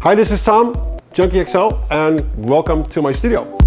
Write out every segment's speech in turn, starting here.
Hi, this is Tom, Junkie XL, and welcome to my studio.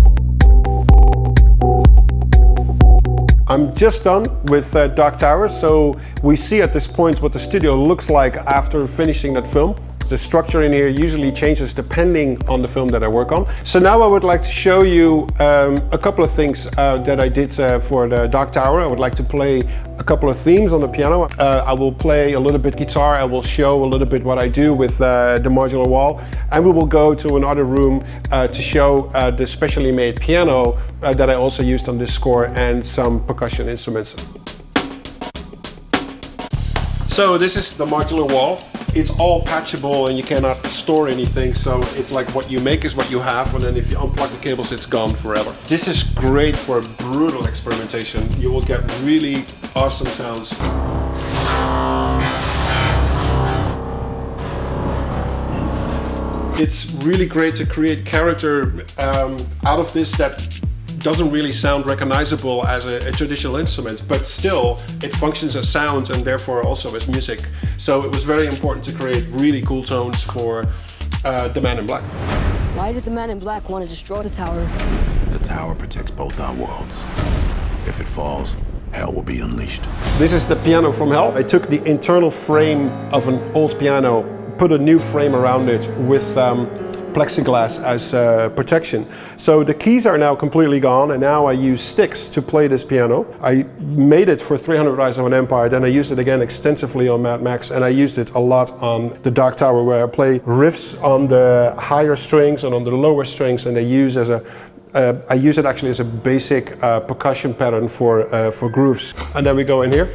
I'm just done with Dark Tower, so we see at this point what the studio looks like after finishing that film. The structure in here usually changes depending on the film that I work on. So now I would like to show you a couple of things that I did for the Dark Tower. I would like to play a couple of themes on the piano. I will play a little bit guitar. I will show a little bit what I do with the Modular Wall. And we will go to another room to show the specially made piano that I also used on this score and some percussion instruments. So this is the Modular Wall. It's all patchable and you cannot store anything, so it's like what you make is what you have, and then if you unplug the cables it's gone forever. This is great for brutal experimentation. You will get really awesome sounds. It's really great to create character out of this that doesn't really sound recognizable as a traditional instrument, but still it functions as sound and therefore also as music. So it was very important to create really cool tones for the Man in Black. Why does the Man in Black want to destroy the tower? The tower protects both our worlds. If it falls, hell will be unleashed. This is the piano from hell. I took the internal frame of an old piano, put a new frame around it with plexiglass as protection. So the keys are now completely gone, and now I use sticks to play this piano. I made it for 300 Rise of an Empire, then I used it again extensively on Mad Max, and I used it a lot on the Dark Tower, where I play riffs on the higher strings and on the lower strings, and I use it actually as a basic percussion pattern for grooves. And then we go in here.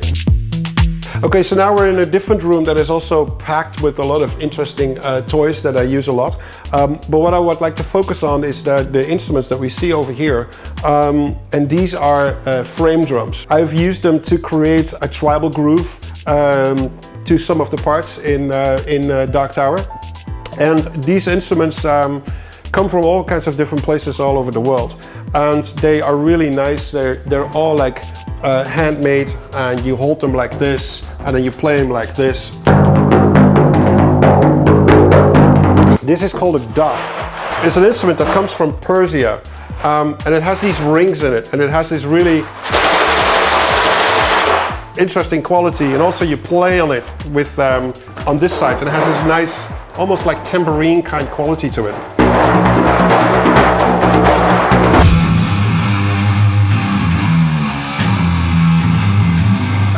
Okay, so now we're in a different room that is also packed with a lot of interesting toys that I use a lot. But what I would like to focus on is the instruments that we see over here. And these are frame drums. I've used them to create a tribal groove to some of the parts in Dark Tower. And these instruments come from all kinds of different places all over the world. And they are really nice. They're all like handmade, and you hold them like this and then you play them like this. This is called a duff. It's an instrument that comes from Persia, and it has these rings in it, and it has this really interesting quality, and also you play on it with on this side, and it has this nice almost like tambourine kind quality to it.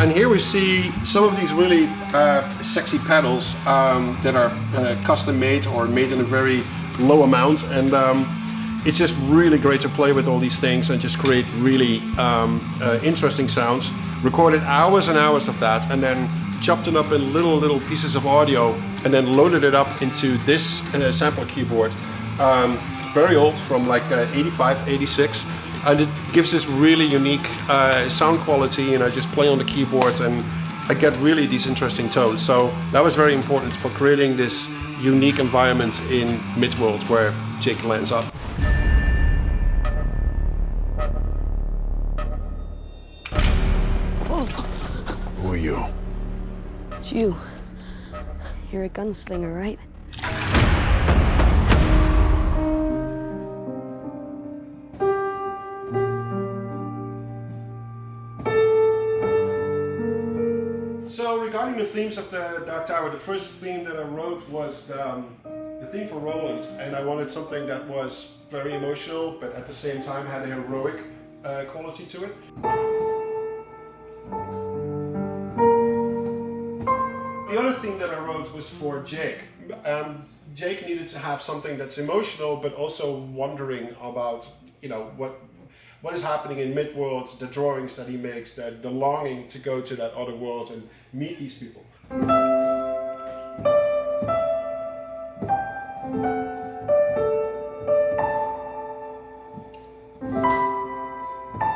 And here we see some of these really sexy pedals that are custom made or made in a very low amount, and it's just really great to play with all these things and just create really interesting sounds. Recorded hours and hours of that, and then chopped it up in little pieces of audio, and then loaded it up into this sampler keyboard. Very old, from like 85, 86. And it gives this really unique sound quality, and I just play on the keyboard and I get really these interesting tones. So that was very important for creating this unique environment in Midworld where Jake lands up. Whoa. Who are you? It's you. You're a gunslinger, right? So regarding the themes of the Dark Tower, the first theme that I wrote was the theme for Roland, and I wanted something that was very emotional but at the same time had a heroic quality to it. The other theme that I wrote was for Jake. Jake needed to have something that's emotional but also wondering about, you know, what is happening in Midworld, the drawings that he makes, the longing to go to that other world and meet these people.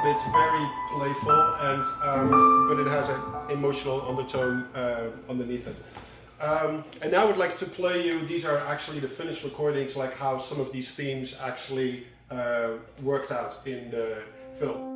It's very playful, and but it has an emotional undertone underneath it. And now I would like to play you, these are actually the finished recordings, like how some of these themes actually worked out in the film.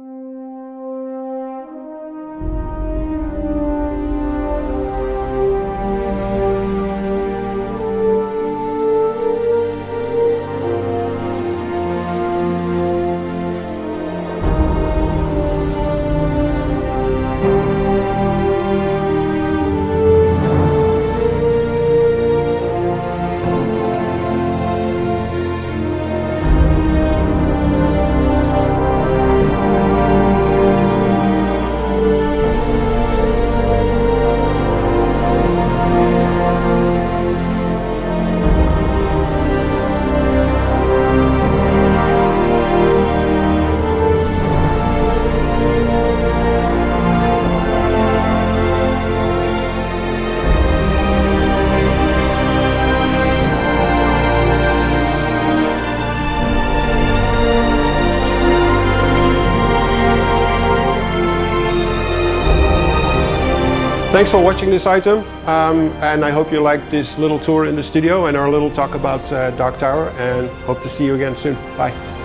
thanks for watching this item, and I hope you liked this little tour in the studio and our little talk about Dark Tower, and hope to see you again soon. Bye.